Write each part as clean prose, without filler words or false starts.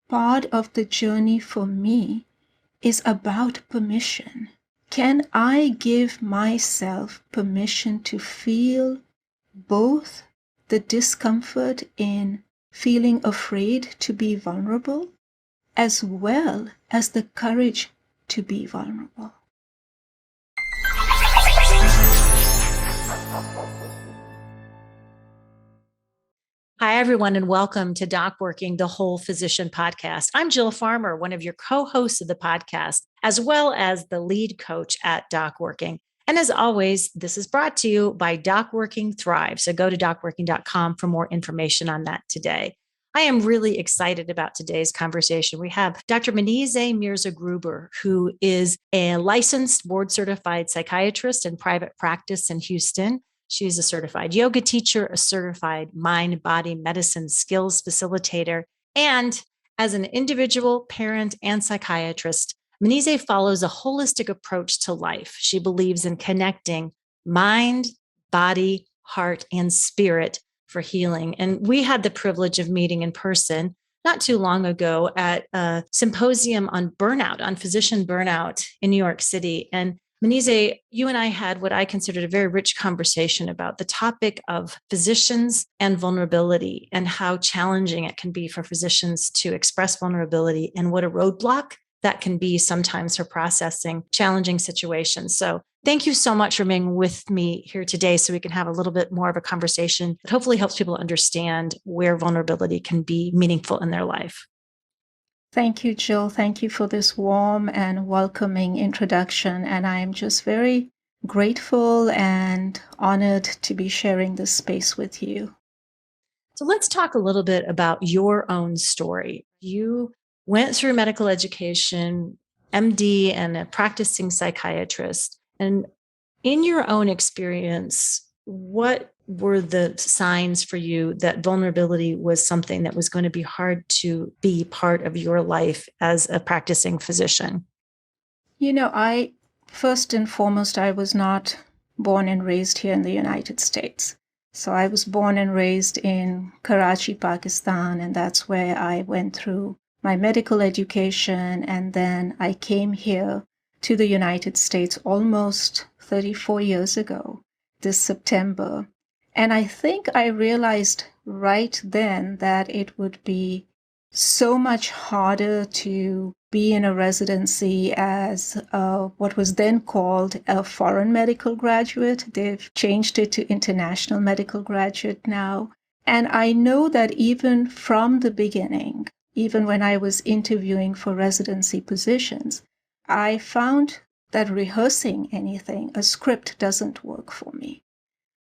part of the journey for me is about permission. Can I give myself permission to feel both the discomfort in feeling afraid to be vulnerable, as well as the courage to be vulnerable? Hi, everyone, and welcome to DocWorking, the Whole Physician Podcast. I'm Jill Farmer, one of your co-hosts of the podcast, as well as the lead coach at DocWorking. And as always, this is brought to you by DocWorking Thrive. So go to docworking.com for more information on that today. I am really excited about today's conversation. We have Dr. Manizeh Mirza-Gruber, who is a licensed board-certified psychiatrist in private practice in Houston. She's a certified yoga teacher, a certified mind-body medicine skills facilitator, and as an individual, parent, and psychiatrist, Manizeh follows a holistic approach to life. She believes in connecting mind, body, heart, and spirit for healing. And we had the privilege of meeting in person not too long ago at a symposium on burnout, on physician burnout in New York City. And Manizeh, you and I had what I considered a very rich conversation about the topic of physicians and vulnerability and how challenging it can be for physicians to express vulnerability and what a roadblock that can be sometimes for processing challenging situations. So thank you so much for being with me here today so we can have a little bit more of a conversation that hopefully helps people understand where vulnerability can be meaningful in their life. Thank you, Jill. Thank you for this warm and welcoming introduction. And I am just very grateful and honored to be sharing this space with you. So let's talk a little bit about your own story. You went through medical education, MD, and a practicing psychiatrist. And in your own experience, what were the signs for you that vulnerability was something that was going to be hard to be part of your life as a practicing physician? First and foremost, I was not born and raised here in the United States. So I was born and raised in Karachi, Pakistan, and that's where I went through my medical education. And then I came here to the United States almost 34 years ago, this September. And I think I realized right then that it would be so much harder to be in a residency as what was then called a foreign medical graduate. They've changed it to international medical graduate now. And I know that even from the beginning, even when I was interviewing for residency positions, I found that rehearsing anything, a script, doesn't work for me.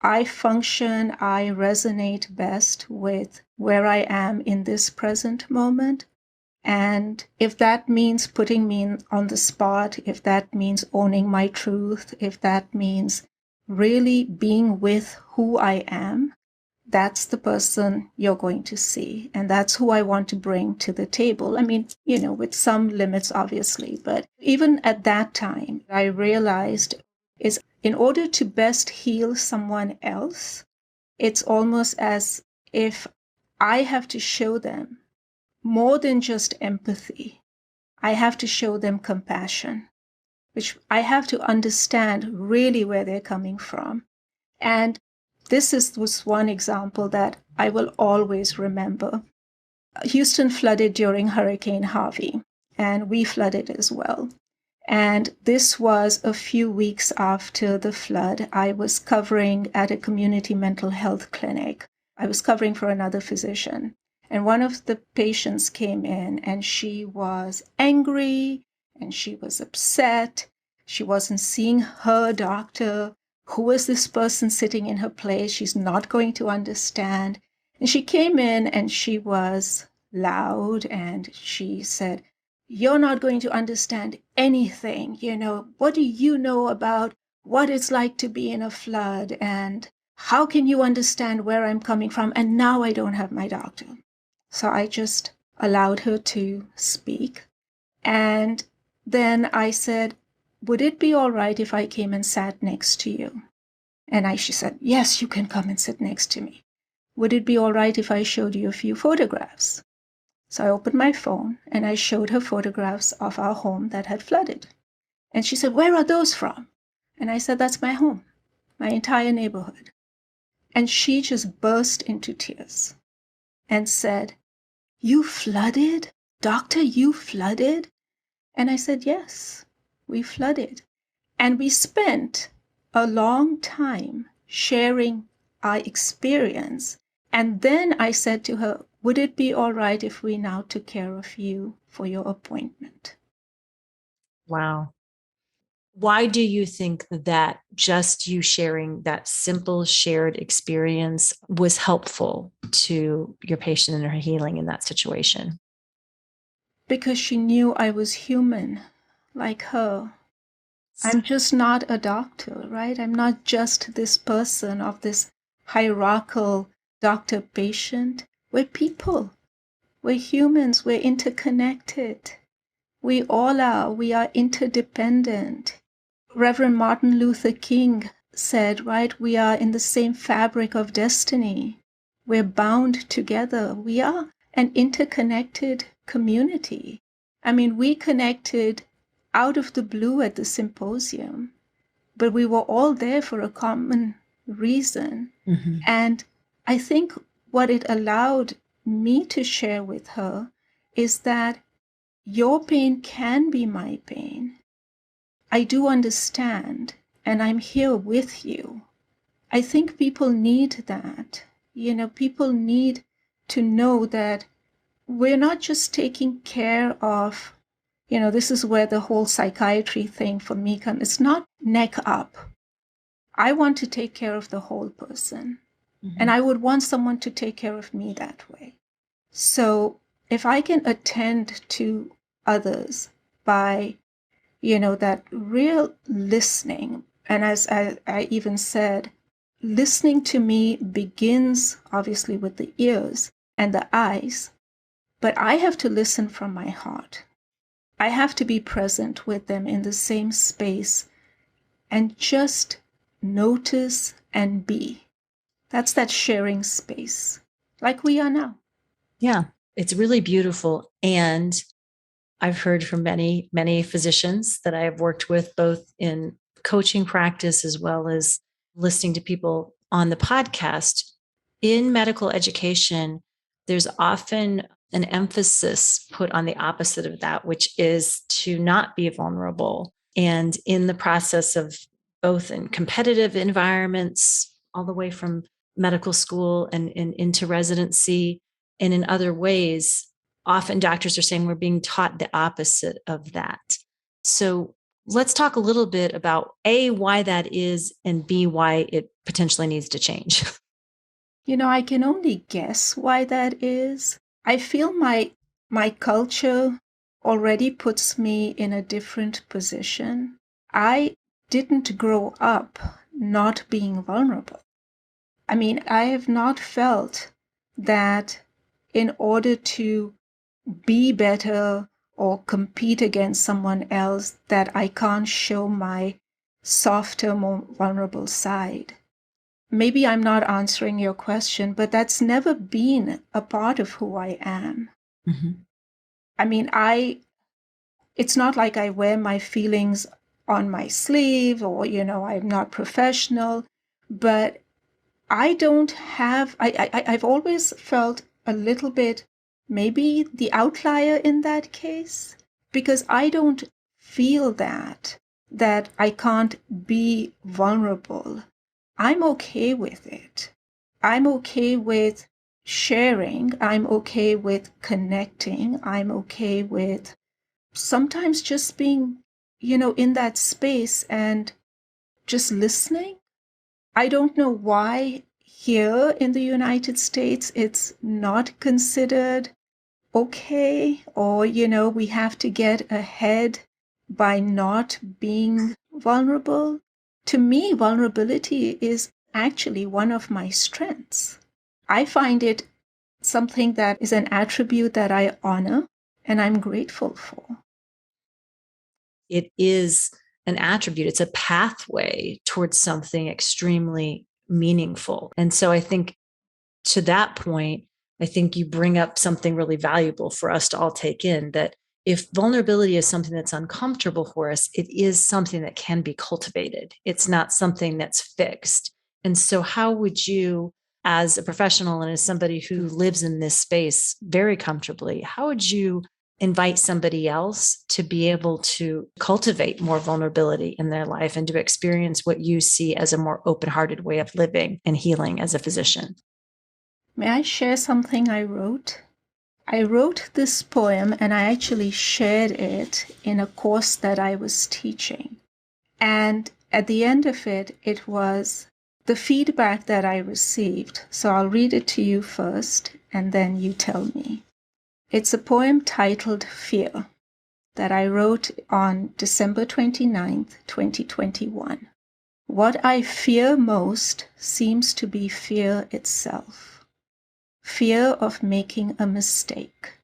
I resonate best with where I am in this present moment. And if that means putting me on the spot, if that means owning my truth, if that means really being with who I am, that's the person you're going to see. And that's who I want to bring to the table. I mean, with some limits, obviously. But even at that time, I realized is in order to best heal someone else, it's almost as if I have to show them more than just empathy. I have to show them compassion, which I have to understand really where they're coming from. And was one example that I will always remember. Houston flooded during Hurricane Harvey, and we flooded as well. And this was a few weeks after the flood. I was covering at a community mental health clinic. I was covering for another physician. And one of the patients came in and she was angry and she was upset. She wasn't seeing her doctor. Who is this person sitting in her place? She's not going to understand. And she came in and she was loud and she said, "You're not going to understand anything. What do you know about what it's like to be in a flood? And how can you understand where I'm coming from? And now I don't have my doctor." So I just allowed her to speak. And then I said, "Would it be all right if I came and sat next to you?" And she said, "Yes, you can come and sit next to me." "Would it be all right if I showed you a few photographs?" So I opened my phone and I showed her photographs of our home that had flooded. And she said, "Where are those from?" And I said, "That's my home, my entire neighborhood." And she just burst into tears and said, "You flooded? Doctor, you flooded?" And I said, "Yes, we flooded." And we spent a long time sharing our experience. And then I said to her, "Would it be all right if we now took care of you for your appointment?" Wow. Why do you think that just you sharing that simple shared experience was helpful to your patient and her healing in that situation? Because she knew I was human like her. I'm just not a doctor, right? I'm not just this person of this hierarchical doctor patient. We're people. We're humans. We're interconnected. We all are. We are interdependent. Reverend Martin Luther King said, right, we are in the same fabric of destiny. We're bound together. We are an interconnected community. I mean, we connected out of the blue at the symposium, but we were all there for a common reason. Mm-hmm. And I think what it allowed me to share with her is that your pain can be my pain. I do understand, and I'm here with you. I think people need that. People need to know that we're not just taking care of, this is where the whole psychiatry thing for me comes. It's not neck up. I want to take care of the whole person. Mm-hmm. And I would want someone to take care of me that way. So if I can attend to others by that real listening. And as I even said, listening to me begins obviously with the ears and the eyes, but I have to listen from my heart. I have to be present with them in the same space and just notice and be. That's that sharing space, like we are now. Yeah, it's really beautiful. And I've heard from many, many physicians that I have worked with, both in coaching practice as well as listening to people on the podcast. In medical education, there's often an emphasis put on the opposite of that, which is to not be vulnerable. And in the process of both in competitive environments, all the way from medical school and into residency, and in other ways, often doctors are saying we're being taught the opposite of that. So let's talk a little bit about A, why that is, and B, why it potentially needs to change. I can only guess why that is. I feel my culture already puts me in a different position. I didn't grow up not being vulnerable. I mean, I have not felt that in order to be better or compete against someone else, that I can't show my softer, more vulnerable side. Maybe I'm not answering your question, but that's never been a part of who I am. Mm-hmm. I mean, it's not like I wear my feelings on my sleeve or, I'm not professional, but I don't have, I've always felt a little bit maybe the outlier in that case, because I don't feel that I can't be vulnerable. I'm okay with it. I'm okay with sharing. I'm okay with connecting. I'm okay with sometimes just being, in that space and just listening. I don't know why here in the United States it's not considered okay, or, we have to get ahead by not being vulnerable. To me, vulnerability is actually one of my strengths. I find it something that is an attribute that I honor and I'm grateful for. It is an attribute, it's a pathway towards something extremely meaningful. And so I think to that point, I think you bring up something really valuable for us to all take in, that if vulnerability is something that's uncomfortable for us, it is something that can be cultivated. It's not something that's fixed. And so, how would you, as a professional and as somebody who lives in this space very comfortably, how would you invite somebody else to be able to cultivate more vulnerability in their life and to experience what you see as a more open-hearted way of living and healing as a physician? May I share something I wrote? I wrote this poem and I actually shared it in a course that I was teaching. And at the end of it, it was the feedback that I received. So I'll read it to you first and then you tell me. It's a poem titled Fear that I wrote on December 29th, 2021. What I fear most seems to be fear itself. Fear of making a mistake.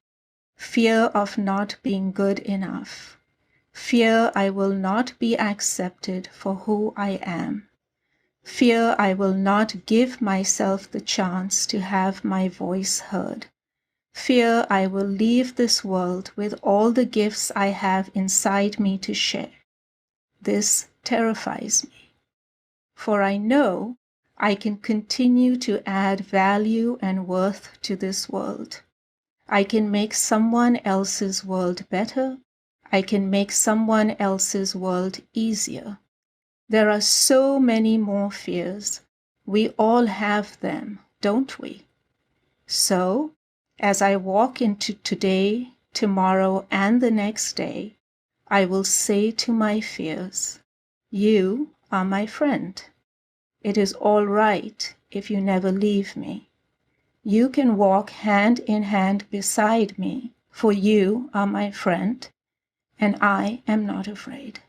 Fear of not being good enough. Fear I will not be accepted for who I am. Fear I will not give myself the chance to have my voice heard. Fear I will leave this world with all the gifts I have inside me to share. This terrifies me, for I know I can continue to add value and worth to this world. I can make someone else's world better. I can make someone else's world easier. There are so many more fears. We all have them, don't we? So, as I walk into today, tomorrow, and the next day, I will say to my fears, you are my friend. It is all right if you never leave me. You can walk hand in hand beside me, for you are my friend, and I am not afraid.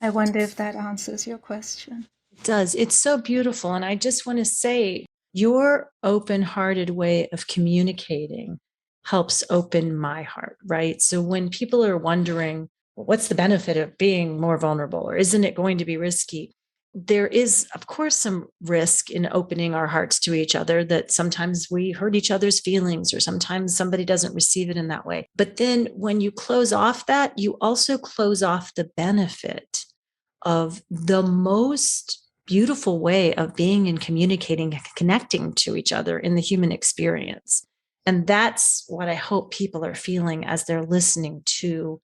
I wonder if that answers your question. It does. It's so beautiful. And I just want to say, your open-hearted way of communicating helps open my heart, right? So when people are wondering, well, what's the benefit of being more vulnerable, or isn't it going to be risky? There is, of course, some risk in opening our hearts to each other, that sometimes we hurt each other's feelings, or sometimes somebody doesn't receive it in that way. But then when you close off that, you also close off the benefit of the most beautiful way of being and communicating and connecting to each other in the human experience. And that's what I hope people are feeling as they're listening to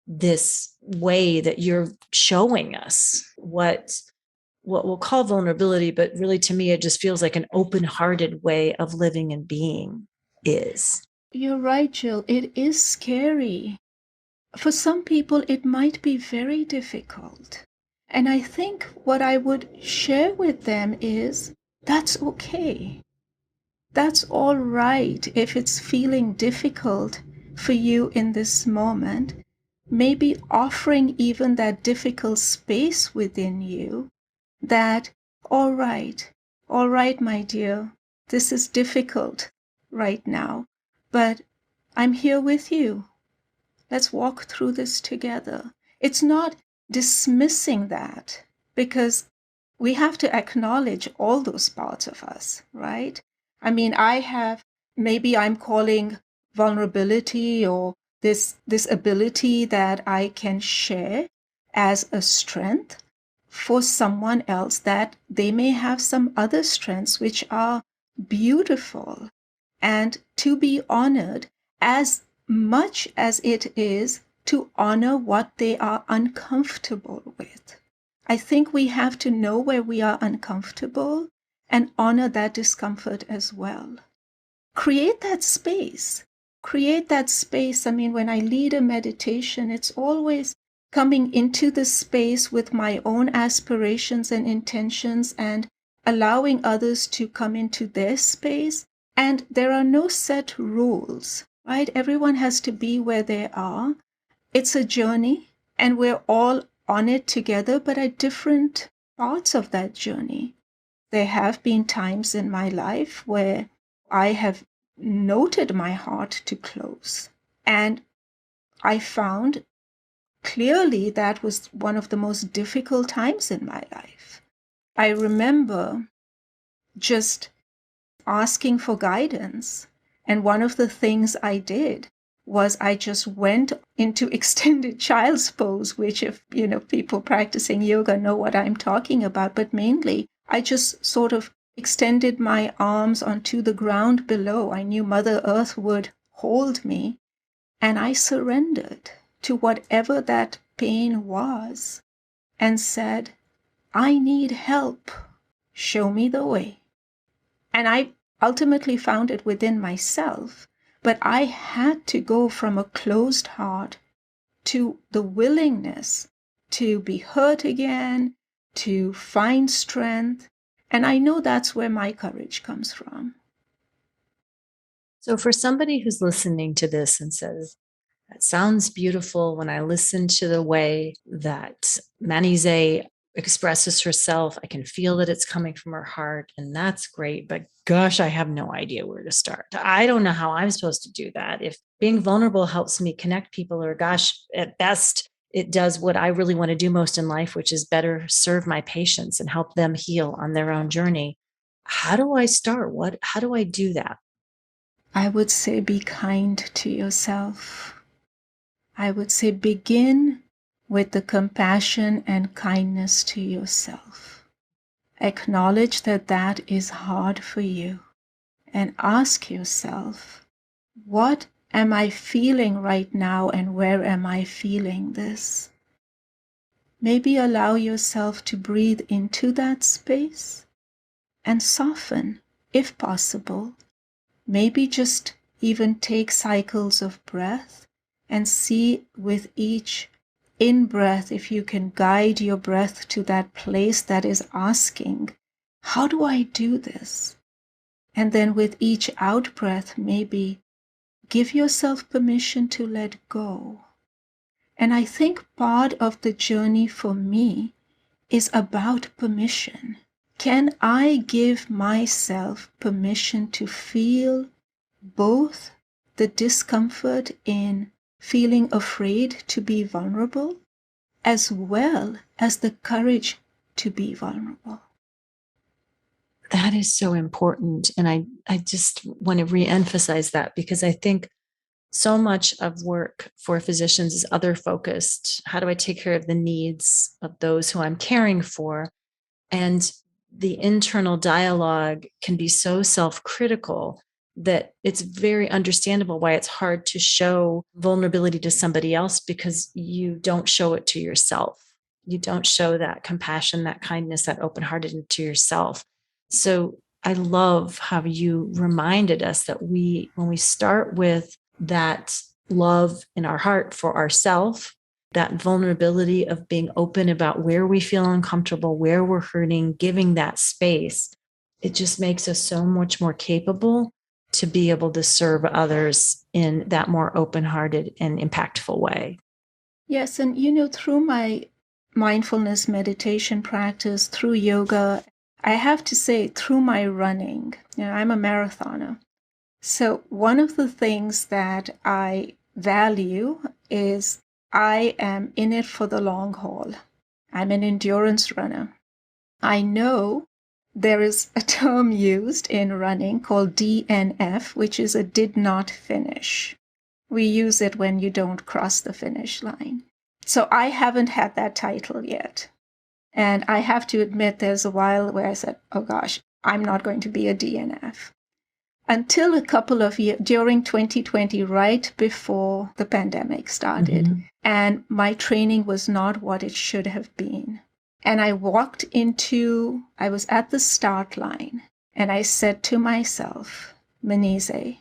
this way that you're showing us what we'll call vulnerability, but really to me, it just feels like an open-hearted way of living and being is. You're right, Jill. It is scary. For some people, it might be very difficult. And I think what I would share with them is that's okay. That's all right if it's feeling difficult for you in this moment. Maybe offering even that difficult space within you that, all right, my dear, this is difficult right now, but I'm here with you. Let's walk through this together. It's not dismissing that, because we have to acknowledge all those parts of us, right? I mean, maybe I'm calling vulnerability or this ability that I can share as a strength for someone else, that they may have some other strengths which are beautiful, and to be honored as much as it is to honor what they are uncomfortable with. I think we have to know where we are uncomfortable and honor that discomfort as well. Create that space. Create that space. I mean, when I lead a meditation, it's always coming into the space with my own aspirations and intentions and allowing others to come into their space. And there are no set rules, right? Everyone has to be where they are. It's a journey, and we're all on it together, but at different parts of that journey. There have been times in my life where I have noted my heart to close, and I found clearly that was one of the most difficult times in my life. I remember just asking for guidance. And one of the things I did was I just went into extended child's pose, which if, people practicing yoga know what I'm talking about, but mainly I just sort of extended my arms onto the ground below. I knew Mother Earth would hold me, and I surrendered to whatever that pain was and said, I need help. Show me the way. And I ultimately found it within myself, but I had to go from a closed heart to the willingness to be hurt again, to find strength. And I know that's where my courage comes from. So for somebody who's listening to this and says, that sounds beautiful, when I listen to the way that Manizeh expresses herself, I can feel that it's coming from her heart, and that's great. But gosh, I have no idea where to start. I don't know how I'm supposed to do that. If being vulnerable helps me connect people, or gosh, at best, it does what I really want to do most in life, which is better serve my patients and help them heal on their own journey. How do I start? How do I do that? I would say be kind to yourself. I would say begin with the compassion and kindness to yourself. Acknowledge that that is hard for you, and ask yourself, what am I feeling right now, and where am I feeling this? Maybe allow yourself to breathe into that space and soften, if possible. Maybe just even take cycles of breath and see with each in-breath if you can guide your breath to that place that is asking, how do I do this? And then with each out-breath, maybe give yourself permission to let go. And I think part of the journey for me is about permission. Can I give myself permission to feel both the discomfort in feeling afraid to be vulnerable, as well as the courage to be vulnerable? That is so important. And I just want to reemphasize that, because I think so much of work for physicians is other focused. How do I take care of the needs of those who I'm caring for? And the internal dialogue can be so self-critical that it's very understandable why it's hard to show vulnerability to somebody else, because you don't show it to yourself. You don't show that compassion, that kindness, that open-heartedness to yourself. So I love how you reminded us that when we start with that love in our heart for ourselves, that vulnerability of being open about where we feel uncomfortable, where we're hurting, giving that space, it just makes us so much more capable to be able to serve others in that more open-hearted and impactful way. Yes, and through my mindfulness meditation practice, through yoga, I have to say, through my running, I'm a marathoner. So one of the things that I value is I am in it for the long haul. I'm an endurance runner. I know there is a term used in running called DNF, which is a did not finish. We use it when you don't cross the finish line. So I haven't had that title yet. And I have to admit, there's a while where I said, oh gosh, I'm not going to be a DNF. Until a couple of years, during 2020, right before the pandemic started, and my training was not what it should have been. And I was at the start line, and I said to myself, Manizeh,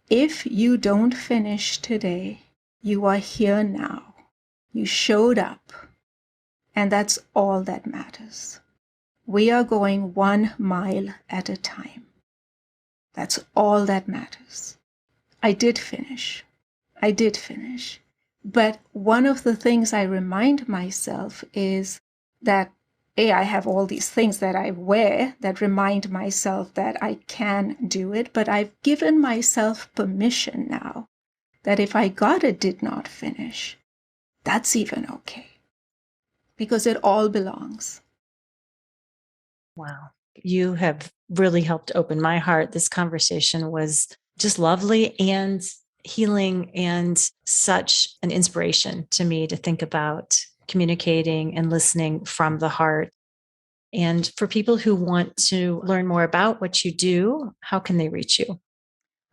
if you don't finish today, you are here now. You showed up, and that's all that matters. We are going 1 mile at a time. That's all that matters. I did finish. But one of the things I remind myself is that, I have all these things that I wear that remind myself that I can do it, but I've given myself permission now that if I did not finish, that's even okay, because it all belongs. Wow. You have really helped open my heart. This conversation was just lovely and healing and such an inspiration to me to think about communicating and listening from the heart. And for people who want to learn more about what you do, how can they reach you?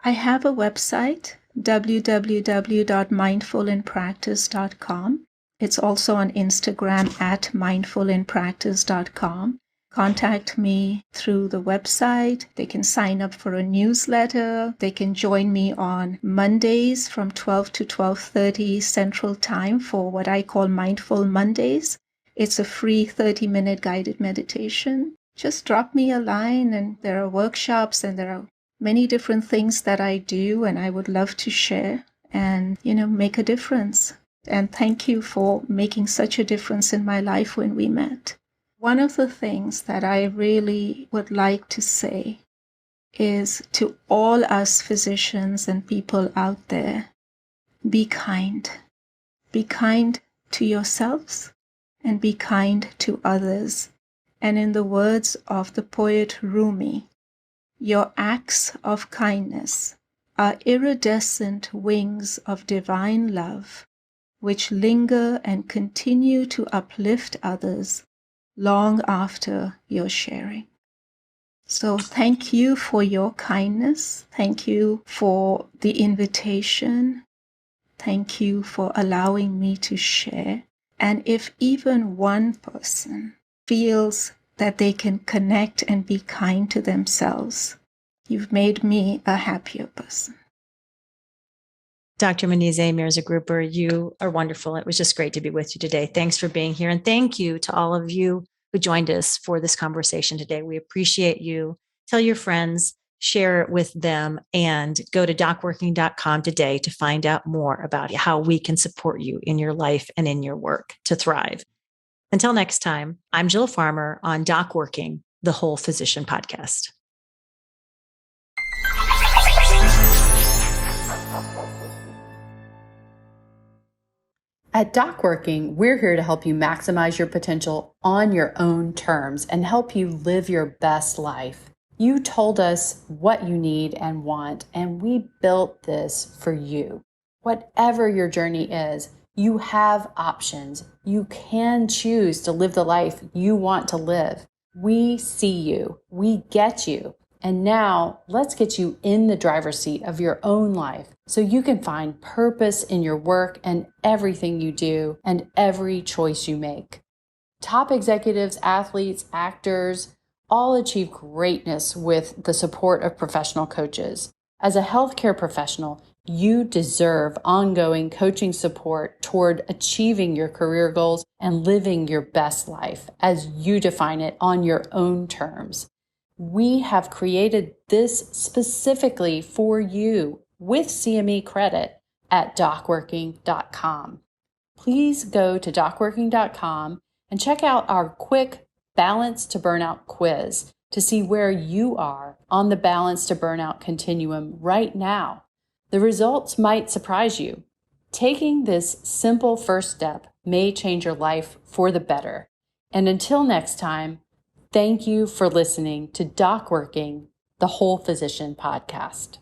I have a website, www.mindfulinpractice.com. It's also on Instagram at mindfulinpractice.com. Contact me through the website. They can sign up for a newsletter. They can join me on Mondays from 12 to 12:30 Central Time for what I call Mindful Mondays. It's a free 30-minute guided meditation. Just drop me a line, and there are workshops and there are many different things that I do, and I would love to share and, make a difference. And thank you for making such a difference in my life when we met. One of the things that I really would like to say is to all us physicians and people out there, be kind. Be kind to yourselves and be kind to others. And in the words of the poet Rumi, your acts of kindness are iridescent wings of divine love, which linger and continue to uplift others long after your sharing. So thank you for your kindness. Thank you for the invitation. Thank you for allowing me to share. And if even one person feels that they can connect and be kind to themselves, you've made me a happier person. Dr. Manizeh Mirza-Gruber, you are wonderful. It was just great to be with you today. Thanks for being here. And thank you to all of you who joined us for this conversation today. We appreciate you. Tell your friends, share it with them, and go to DocWorking.com today to find out more about how we can support you in your life and in your work to thrive. Until next time, I'm Jill Farmer on DocWorking, the Whole Physician Podcast. At DocWorking, we're here to help you maximize your potential on your own terms and help you live your best life. You told us what you need and want, and we built this for you. Whatever your journey is, you have options. You can choose to live the life you want to live. We see you. We get you. And now let's get you in the driver's seat of your own life so you can find purpose in your work and everything you do and every choice you make. Top executives, athletes, actors, all achieve greatness with the support of professional coaches. As a healthcare professional, you deserve ongoing coaching support toward achieving your career goals and living your best life as you define it on your own terms. We have created this specifically for you with CME credit at DocWorking.com. Please go to DocWorking.com and check out our quick Balance to Burnout quiz to see where you are on the Balance to Burnout continuum right now. The results might surprise you. Taking this simple first step may change your life for the better. And until next time, thank you for listening to DocWorking, the Whole Physician Podcast.